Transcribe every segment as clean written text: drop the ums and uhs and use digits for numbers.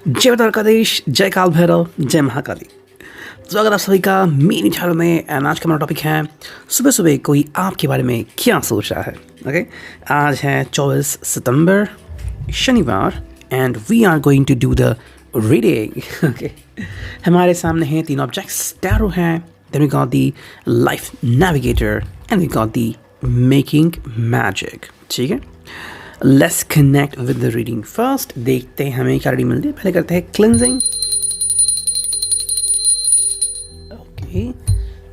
जय द्वारकाधीश, जय काल भैरव, जय महाकाली। तो अगर आप सभी का मेरी चैनल में एंड आज का हमारा टॉपिक है सुबह सुबह कोई आपके बारे में क्या सोच रहा है। ओके, आज है 24 सितंबर शनिवार and we are going to do the reading. Okay, हमारे सामने हैं तीन ऑब्जेक्ट्स, टैरो है, then we got the life navigator and we got the making magic. ठीक है, let's connect with the reading. First देखते हैं हमें क्या रीडिंग मिलती है। पहले करते हैं क्लिनजिंग। ओके,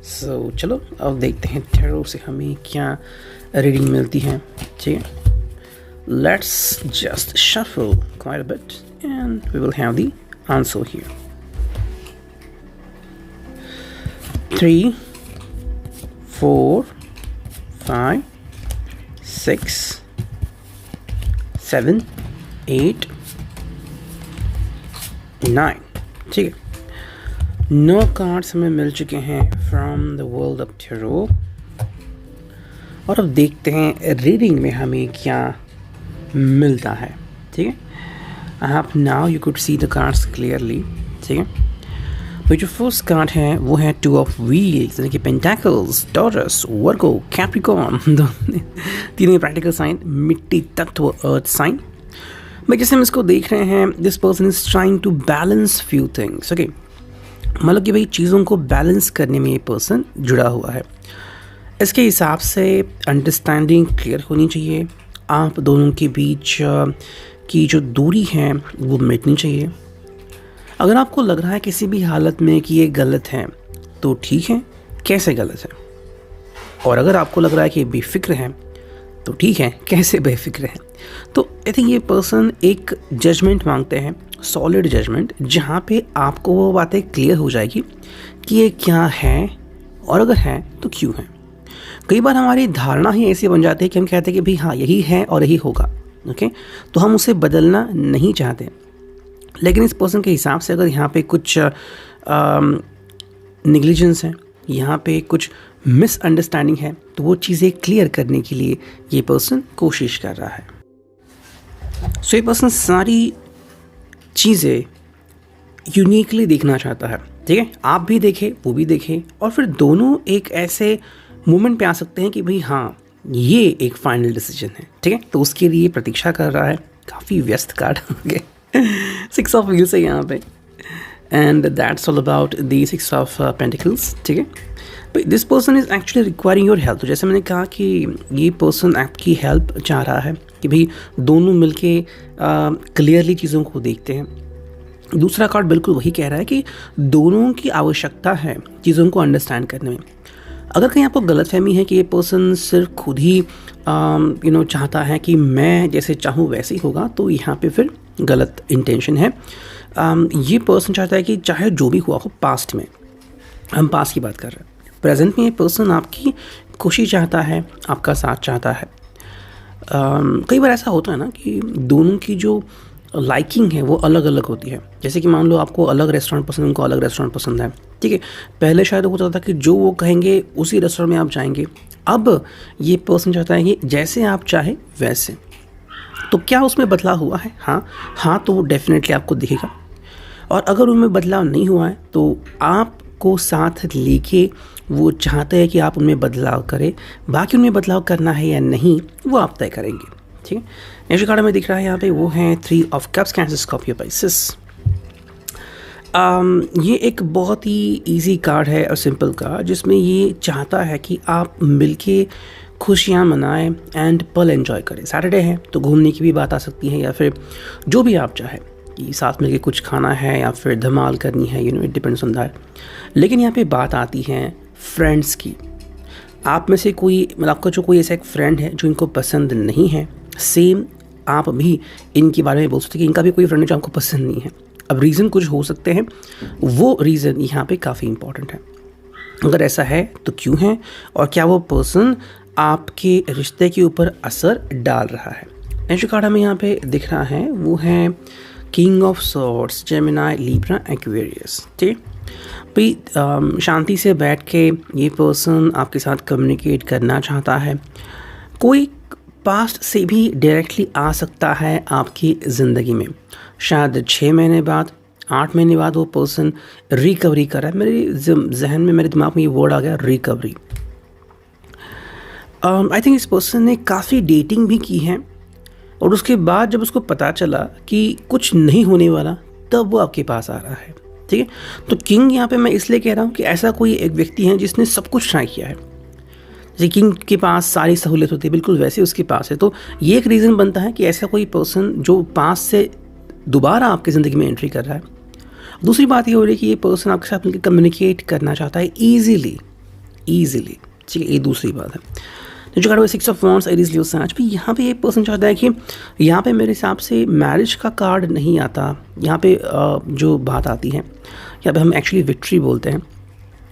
सो चलो अब देखते हैं टैरो से हमें क्या रीडिंग मिलती है। ठीक है, let's just shuffle quite a bit and we will have the answer here. 3 4 5 6 7 8 9। ठीक है, 9 कार्ड्स हमें मिल चुके हैं from the world of tarot. और अब देखते हैं रीडिंग में हमें क्या मिलता है। ठीक है, आप now you could see the cards clearly. ठीक है, तो जो फर्स्ट कार्ड है वो है 2 ऑफ व्हील्स, यानी कि पेंटाकल्स, टॉरस, वर्गो, कैप्रिकॉर्न, तीनों प्रैक्टिकल साइन, मिट्टी तत्व, अर्थ साइन। भाई जैसे हम इसको देख रहे हैं, this person is trying to balance few things. Okay, मतलब कि भाई चीज़ों को बैलेंस करने में ये पर्सन जुड़ा हुआ है। इसके हिसाब से अंडरस्टैंडिंग क्लियर होनी चाहिए, आप दोनों के बीच की जो दूरी है वो मिटनी चाहिए। अगर आपको लग रहा है किसी भी हालत में कि ये गलत है तो ठीक है, कैसे गलत है। और अगर आपको लग रहा है कि बेफिक्र है तो ठीक है, कैसे बेफिक्र है। तो आई थिंक ये पर्सन एक जजमेंट मांगते हैं, सॉलिड जजमेंट, जहाँ पे आपको वो बातें क्लियर हो जाएगी कि ये क्या है और अगर है तो क्यों है। कई बार हमारी धारणा ही ऐसी बन जाती है कि हम कहते हैं कि भाई हाँ यही है और यही होगा। ओके, तो हम उसे बदलना नहीं चाहते। लेकिन इस पर्सन के हिसाब से अगर यहाँ पे कुछ नेग्लिजेंस है, यहाँ पे कुछ मिसअंडरस्टैंडिंग है, तो वो चीज़ें क्लियर करने के लिए ये पर्सन कोशिश कर रहा है। सो ये पर्सन सारी चीज़ें यूनिकली देखना चाहता है। ठीक है, आप भी देखें, वो भी देखें, और फिर दोनों एक ऐसे मोमेंट पे आ सकते हैं कि भाई हाँ ये एक फाइनल डिसीजन है। ठीक है, तो उसके लिए प्रतीक्षा कर रहा है। काफ़ी व्यस्त कार्ड हो गए। 6 ऑफ व्हील्स है यहाँ पे and that's all about the 6 of pentacles. ठीक है, this person is actually requiring your help. तो जैसे मैंने कहा कि ये पर्सन आपकी हेल्प चाह रहा है कि भाई दोनों मिलके क्लियरली चीज़ों को देखते हैं। दूसरा कार्ड बिल्कुल वही कह रहा है कि दोनों की आवश्यकता है चीज़ों को अंडरस्टैंड करने में। अगर कहीं आपको गलतफहमी है कि ये पर्सन सिर्फ खुद ही चाहता है कि मैं जैसे चाहूँ वैसे ही होगा, तो यहाँ पे फिर गलत इंटेंशन है। ये पर्सन चाहता है कि चाहे जो भी हुआ हो पास्ट में, हम पास्ट की बात कर रहे हैं, प्रेजेंट में ये पर्सन आपकी खुशी चाहता है, आपका साथ चाहता है। कई बार ऐसा होता है ना कि दोनों की जो लाइकिंग है वो अलग अलग होती है। जैसे कि मान लो आपको अलग रेस्टोरेंट पसंद है, उनको अलग रेस्टोरेंट पसंद है। ठीक है, पहले शायद होता था कि जो वो कहेंगे उसी रेस्टोरेंट में आप जाएंगे। अब ये पर्सन चाहता है कि जैसे आप चाहे वैसे। तो क्या उसमें बदलाव हुआ है? हाँ, तो वो डेफिनेटली आपको दिखेगा। और अगर उनमें बदलाव नहीं हुआ है तो आपको साथ लेके वो चाहते हैं कि आप उनमें बदलाव करें। बाकी उनमें बदलाव करना है या नहीं वो आप तय करेंगे। ठीक है, नेक्स्ट कार्ड में दिख रहा है यहाँ पे वो है 3 of cups, cancer, Scorpio, Pisces. ये एक बहुत ही इजी कार्ड है और सिंपल कार्ड, जिसमें ये चाहता है कि आप मिलके खुशियाँ मनाएं एंड पल एंजॉय करें। सैटरडे है तो घूमने की भी बात आ सकती है, या फिर जो भी आप चाहें कि साथ मिलके कुछ खाना है या फिर धमाल करनी है, इट डिपेंड्स ऑन दैट। लेकिन यहाँ पे बात आती है फ्रेंड्स की। आप में से कोई, मतलब आपका जो कोई ऐसा एक फ्रेंड है जो इनको पसंद नहीं है, सेम आप भी इनके बारे में बोल सकते हैं कि इनका भी कोई फ्रेंड है जो आपको पसंद नहीं है। अब रीज़न कुछ हो सकते हैं, वो रीज़न यहाँ पे काफ़ी इंपॉर्टेंट है। अगर ऐसा है तो क्यों है, और क्या वो पर्सन आपके रिश्ते के ऊपर असर डाल रहा है। नेक्स्ट कार्ड हमें यहाँ पे दिख रहा है वो है king of swords, Gemini, Libra, Aquarius. ठीक है भाई, शांति से बैठ के ये पर्सन आपके साथ कम्युनिकेट करना चाहता है। कोई पास्ट से भी डायरेक्टली आ सकता है आपकी ज़िंदगी में। शायद 6 महीने बाद, 8 महीने बाद वो पर्सन रिकवरी कर रहा है। मेरे जहन में, मेरे दिमाग में ये वर्ड आ गया, रिकवरी। आई थिंक इस पर्सन ने काफ़ी डेटिंग भी की है और उसके बाद जब उसको पता चला कि कुछ नहीं होने वाला, तब वो आपके पास आ रहा है। ठीक है, तो किंग यहाँ पे मैं इसलिए कह रहा हूँ कि ऐसा कोई एक व्यक्ति है जिसने सब कुछ ट्राई किया है। जैसे किंग के पास सारी सहूलियत होती है, बिल्कुल वैसे उसके पास है। तो ये एक रीज़न बनता है कि ऐसा कोई पर्सन जो पास से दोबारा आपकी ज़िंदगी में एंट्री कर रहा है। दूसरी बात ये हो रही है कि ये पर्सन आपके साथ मिलकर कम्युनिकेट करना चाहता है ईजीली। ठीक है, ये दूसरी बात है। जो कार्ड 6 ऑफ वांड्स, एरीज, लियो, सैज भी, यहाँ पे ये पर्सन चाहता है कि यहाँ पे मेरे हिसाब से मैरिज का कार्ड नहीं आता। यहाँ पे जो बात आती है, यहाँ पे हम एक्चुअली विक्ट्री बोलते हैं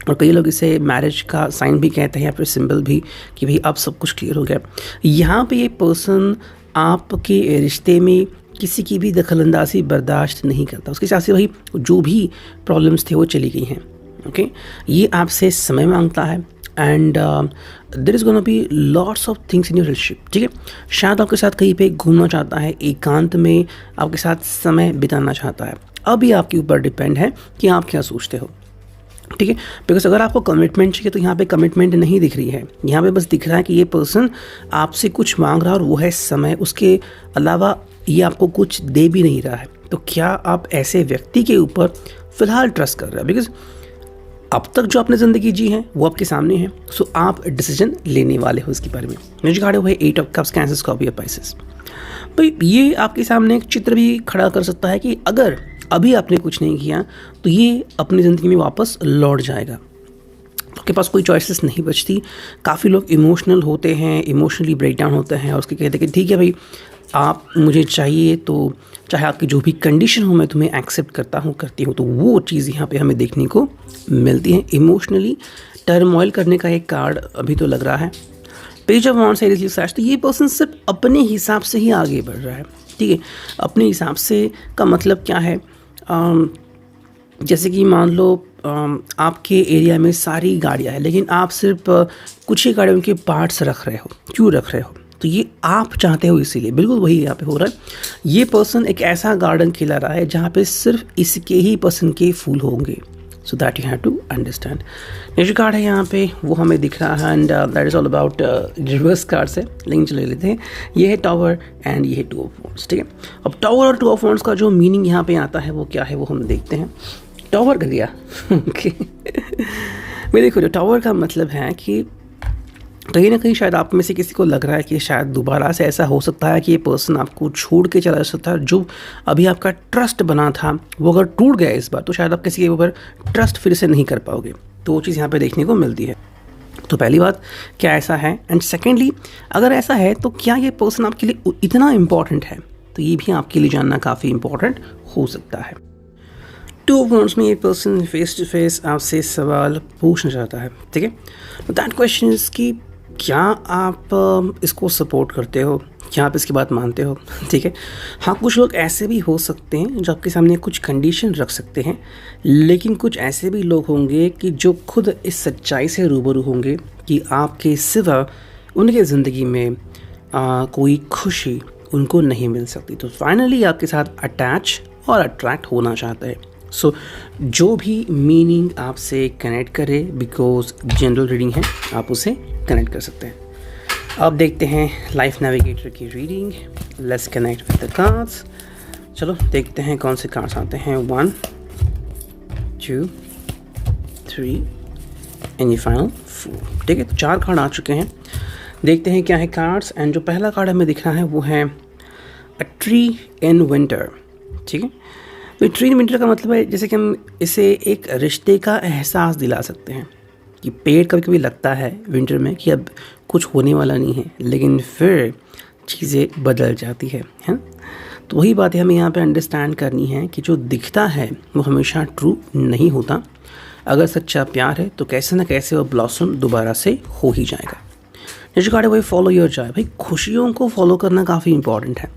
और कई लोग इसे मैरिज का साइन भी कहते हैं या फिर सिंबल भी, कि भाई अब सब कुछ क्लियर हो गया। यहाँ पे ये पर्सन आपके रिश्ते में किसी की भी दखलंदाजी बर्दाश्त नहीं करता। उसके हिसाब से भाई जो भी प्रॉब्लम्स थे वो चली गई हैं। ओके, ये आपसे समय मांगता है and there is gonna be lots of things in your relationship. ठीक है, शायद आपके साथ कहीं पे घूमना चाहता है, एकांत में आपके साथ समय बिताना चाहता है। अब ये आपके ऊपर डिपेंड है कि आप क्या सोचते हो। ठीक है, बिकॉज अगर आपको कमिटमेंट चाहिए तो यहाँ पे कमिटमेंट नहीं दिख रही है। यहाँ पे बस दिख रहा है कि ये पर्सन आपसे कुछ मांग रहा है और वो है समय। उसके अलावा ये आपको कुछ दे भी नहीं रहा है। तो क्या आप ऐसे व्यक्ति के ऊपर फ़िलहाल ट्रस्ट कर रहे हैं? बिकॉज अब तक जो आपने ज़िंदगी जी है वो आपके सामने है। सो आप डिसीजन लेने वाले हो इसके बारे में। मुझे खड़े हुए 8 of cups, cancer, Scorpio, Pisces. भाई ये आपके सामने एक चित्र भी खड़ा कर सकता है कि अगर अभी आपने कुछ नहीं किया तो ये अपनी ज़िंदगी में वापस लौट जाएगा। आपके पास कोई चॉइसेस नहीं बचती। काफ़ी लोग इमोशनल होते हैं, इमोशनली ब्रेकडाउन होते हैं और उसके कहते हैं कि ठीक है भाई, आप मुझे चाहिए तो चाहे आपकी जो भी कंडीशन हो मैं तुम्हें एक्सेप्ट करता हूँ, करती हूँ। तो वो चीज़ यहाँ पे हमें देखने को मिलती है। इमोशनली टर्मोइल करने का एक कार्ड अभी तो लग रहा है। पेज ऑफ वांड्स, एरीज, लियो, सैज। तो ये पर्सन सिर्फ अपने हिसाब से ही आगे बढ़ रहा है। ठीक है, अपने हिसाब से का मतलब क्या है? जैसे कि मान लो आपके एरिया में सारी गाड़ियाँ हैं लेकिन आप सिर्फ कुछ ही गाड़ियों के पार्ट्स रख रहे हो। क्यों रख रहे हो? तो ये आप चाहते हो, इसीलिए। बिल्कुल वही यहाँ पे हो रहा है। ये पर्सन एक ऐसा गार्डन खिला रहा है जहाँ पे सिर्फ इसके ही पसंद के फूल होंगे। So that you have to understand. Next card है यहाँ पे, वो हमें दिख रहा है and that is all about reverse cards है, लेकिन चले लेते हैं। ये है टावर एंड ये है 2 ऑफ वांड्स। ठीक है, अब टावर और 2 ऑफ वांड्स का जो मीनिंग यहाँ पे आता है वो क्या है वो हम देखते हैं। टावर कर दिया। ओके, मैं देखो, जो टावर का मतलब है कि कहीं ना कहीं शायद आप में से किसी को लग रहा है कि शायद दोबारा से ऐसा हो सकता है कि ये पर्सन आपको छोड़ के चला जा सकता है। जो अभी आपका ट्रस्ट बना था वो अगर टूट गया इस बार, तो शायद आप किसी के ऊपर ट्रस्ट फिर से नहीं कर पाओगे। तो वो चीज़ यहाँ पे देखने को मिलती है। तो पहली बात, क्या ऐसा है? एंड सेकेंडली, अगर ऐसा है तो क्या ये पर्सन आपके लिए इतना इम्पॉर्टेंट है? तो ये भी आपके लिए जानना काफ़ी इम्पॉर्टेंट हो सकता है। 2 ऑफ वांड्स में ये पर्सन फेस टू फेस आपसे सवाल पूछना चाहता है। ठीक है, दैट क्वेश्चन इज कि क्या आप इसको सपोर्ट करते हो? क्या आप इसकी बात मानते हो? ठीक है, हाँ, कुछ लोग ऐसे भी हो सकते हैं जो आपके सामने कुछ कंडीशन रख सकते हैं, लेकिन कुछ ऐसे भी लोग होंगे कि जो खुद इस सच्चाई से रूबरू होंगे कि आपके सिवा उनके ज़िंदगी में कोई खुशी उनको नहीं मिल सकती। तो फाइनली आपके साथ अटैच और अट्रैक्ट होना चाहता है। सो जो भी मीनिंग आपसे कनेक्ट करे, बिकॉज जनरल रीडिंग है, आप उसे कनेक्ट कर सकते हैं। अब देखते हैं लाइफ नेविगेटर की reading. Let's connect with the cards. चलो देखते हैं कौन से कार्ड्स आते हैं। 1 2 3 एंड ये फाइनल 4। ठीक है, तो 4 कार्ड आ चुके हैं। देखते हैं क्या है कार्ड्स। एंड जो पहला कार्ड हमें दिख रहा है वो है अ ट्री इन विंटर। ठीक है, तो ट्री इन विंटर का मतलब है जैसे कि हम इसे एक रिश्ते का एहसास दिला सकते हैं कि पेड़ कभी कभी लगता है विंटर में कि अब कुछ होने वाला नहीं है, लेकिन फिर चीज़ें बदल जाती है ना। तो वही बातें हमें यहाँ पे अंडरस्टैंड करनी है कि जो दिखता है वो हमेशा ट्रू नहीं होता। अगर सच्चा प्यार है तो कैसे ना कैसे वो ब्लॉसम दोबारा से हो ही जाएगा। नेक्स्ट कार्ड है वही फॉलो योर जॉय। भाई खुशियों को फॉलो करना काफ़ी इंपॉर्टेंट है।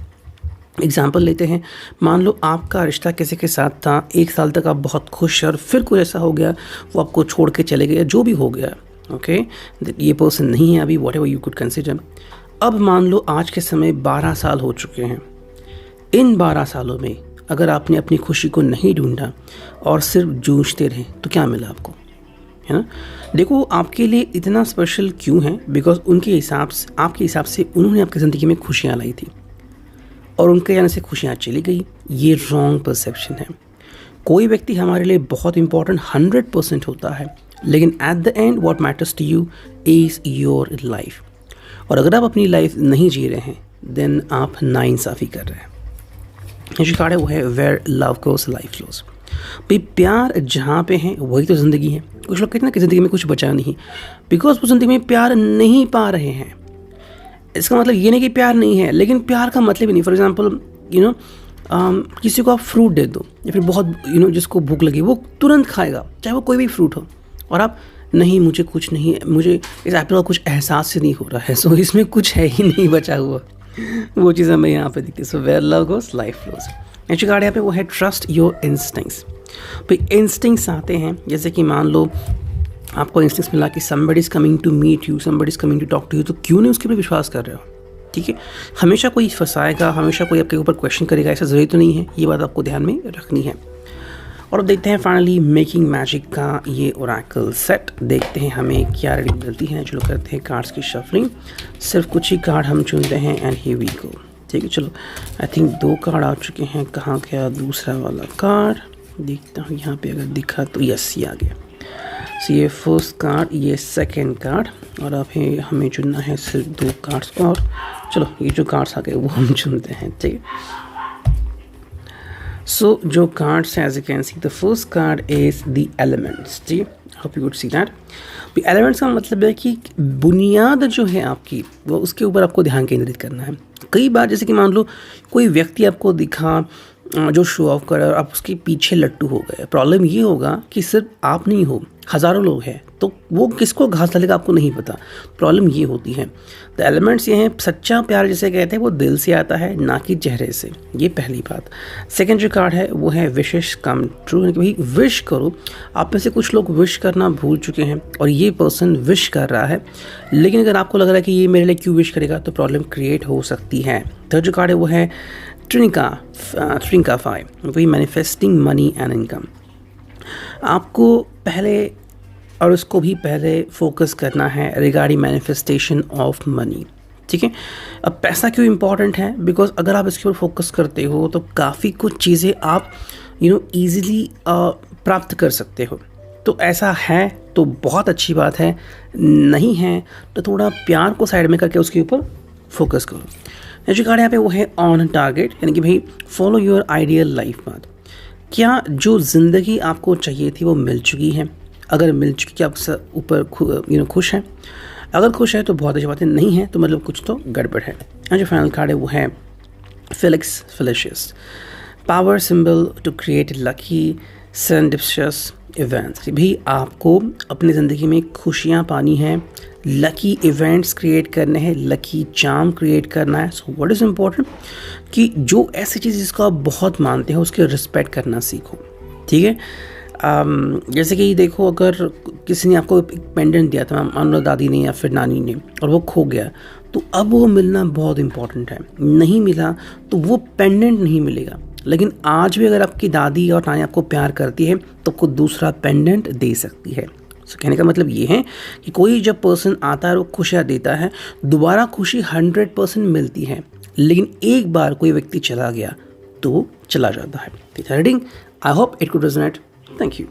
एग्जाम्पल लेते हैं, मान लो आपका रिश्ता किसी के साथ था, 1 साल तक आप बहुत खुश और फिर कुछ ऐसा हो गया, वो आपको छोड़ के चले गए, जो भी हो गया। ओके, ये पर्सन नहीं है अभी, what ever you could consider. अब मान लो आज के समय 12 साल हो चुके हैं। इन 12 सालों में अगर आपने अपनी खुशी को नहीं ढूंढा और सिर्फ जूझते रहे तो क्या मिला आपको, है ना। देखो आपके लिए इतना स्पेशल क्यों है, बिकॉज उनके हिसाब से, आपके हिसाब से उन्होंने आपकी ज़िंदगी में खुशियाँ लाई थी और उनके जाने से खुशियाँ चली गई। ये रॉन्ग परसेप्शन है। कोई व्यक्ति हमारे लिए बहुत इंपॉर्टेंट 100% होता है, लेकिन at the end what matters to you is your life. और अगर आप अपनी लाइफ नहीं जी रहे हैं देन आप नाइंसाफ़ी कर रहे हैं। जो कार्ड है वो है where love goes life flows. भाई प्यार जहाँ पे है वही तो ज़िंदगी है। कुछ लोग कहते हैं ना कि ज़िंदगी में कुछ बचा नहीं, बिकॉज वो ज़िंदगी में प्यार नहीं पा रहे हैं। इसका मतलब ये नहीं कि प्यार नहीं है, लेकिन प्यार का मतलब ही नहीं। फॉर एग्जाम्पल किसी को आप फ्रूट दे दो या फिर बहुत जिसको भूख लगी वो तुरंत खाएगा, चाहे वो कोई भी फ्रूट हो, और आप नहीं मुझे कुछ नहीं, मुझे इस एप्पल का कुछ एहसास ही नहीं हो रहा है, सो इसमें कुछ है ही नहीं बचा हुआ। वो चीज़ हमें यहाँ पे दिखती है। So where love goes life flows. Next card यहाँ पे वो है ट्रस्ट योर इंस्टिंक्ट्स। भाई इंस्टिंक्ट्स आते हैं, जैसे कि मान लो आपको इंस्टिंक्ट्स मिला कि somebody is coming to meet you, somebody is coming to talk to you, तो क्यों नहीं उसके ऊपर विश्वास कर रहे हो। ठीक है, हमेशा कोई फंसाएगा, हमेशा कोई आपके ऊपर क्वेश्चन करेगा, ऐसा ज़रूरी तो नहीं है। ये बात आपको ध्यान में रखनी है। और अब देखते हैं फाइनली मेकिंग मैजिक का ये ओरेकल सेट। देखते हैं हमें क्या रीडिंग मिलती है। चलो करते हैं कार्ड्स की शफलिंग। सिर्फ कुछ ही कार्ड हम चुनते हैं एंड हियर वी गो। ठीक है, चलो आई थिंक 2 कार्ड आ चुके हैं। कहाँ गया दूसरा वाला कार्ड, देखता हूँ यहाँ पे अगर दिखा तो यस ये आ गया। सो ये फर्स्ट कार्ड, ये सेकेंड कार्ड, और अभी हमें चुनना है सिर्फ 2 कार्ड्स और। चलो ये जो कार्ड्स आ गए वो हम चुनते हैं। ठीक है, सो जो कार्ड्स हैं as you can see the first card is the elements. ठीक है, hope you could see that. Elements का मतलब है कि बुनियाद जो है आपकी वो उसके ऊपर आपको ध्यान केंद्रित करना है। कई बार जैसे कि मान लो कोई व्यक्ति आपको दिखा जो शो ऑफ कर रहा है और आप उसके पीछे लट्टू हो गए। प्रॉब्लम ये होगा कि सिर्फ आप नहीं हो, हज़ारों लोग हैं, तो वो किसको घास डालेगा आपको नहीं पता। प्रॉब्लम ये होती है। द एलिमेंट्स ये हैं, सच्चा प्यार जिसे कहते हैं वो दिल से आता है, ना कि चेहरे से। ये पहली बात। सेकंड जो कार्ड है वो है विशेस कम ट्रू, यानी कि भाई विश करो। आप में से कुछ लोग विश करना भूल चुके हैं और ये पर्सन विश कर रहा है, लेकिन अगर आपको लग रहा है कि ये मेरे लिए क्यों विश करेगा तो प्रॉब्लम क्रिएट हो सकती है। थर्ड जो कार्ड है वो है ट्रिंकाफाई, वही मैनिफेस्टिंग मनी एंड इनकम। आपको पहले और उसको भी पहले फोकस करना है रिगार्डिंग मैनिफेस्टेशन ऑफ मनी। ठीक है, अब पैसा क्यों इम्पॉर्टेंट है, बिकॉज अगर आप इसके ऊपर फोकस करते हो तो काफ़ी कुछ चीज़ें आप ईजिली प्राप्त कर सकते हो। तो ऐसा है तो बहुत अच्छी बात है, नहीं है तो थोड़ा प्यार को साइड में करके उसके ऊपर फोकस करो। जो कार्ड यहाँ पे वो है ऑन टारगेट, यानी कि भाई follow your ideal life path. क्या जो ज़िंदगी आपको चाहिए थी वो मिल चुकी है? अगर मिल चुकी, क्या आप ऊपर खुश हैं? अगर खुश है तो बहुत अच्छी बात है, नहीं है तो मतलब कुछ तो गड़बड़ है। जो फाइनल कार्ड है वो है Felix Felicis, power symbol to create lucky serendipitous events. भी आपको अपनी ज़िंदगी में खुशियाँ पानी है, लकी इवेंट्स क्रिएट करने हैं, लकी चार्म क्रिएट करना है। सो व्हाट इज़ इम्पोर्टेंट कि जो ऐसी चीज़ जिसको आप बहुत मानते हैं उसके रिस्पेक्ट करना सीखो। ठीक है, जैसे कि देखो अगर किसी ने आपको एक पेंडेंट दिया था, मान लो दादी ने या फिर नानी ने, और वो खो गया, तो अब वो मिलना बहुत इंपॉर्टेंट है। नहीं मिला तो वो पेंडेंट नहीं मिलेगा। लेकिन आज भी अगर आपकी दादी और नानी आपको प्यार करती है तो आपको दूसरा पेंडेंट दे सकती है। तो कहने का मतलब ये है कि कोई जब पर्सन आता है और वो खुशियाँ देता है, दोबारा खुशी 100% मिलती है, लेकिन एक बार कोई व्यक्ति चला गया तो वो चला जाता है। Reading, I hope it could resonate. Thank you.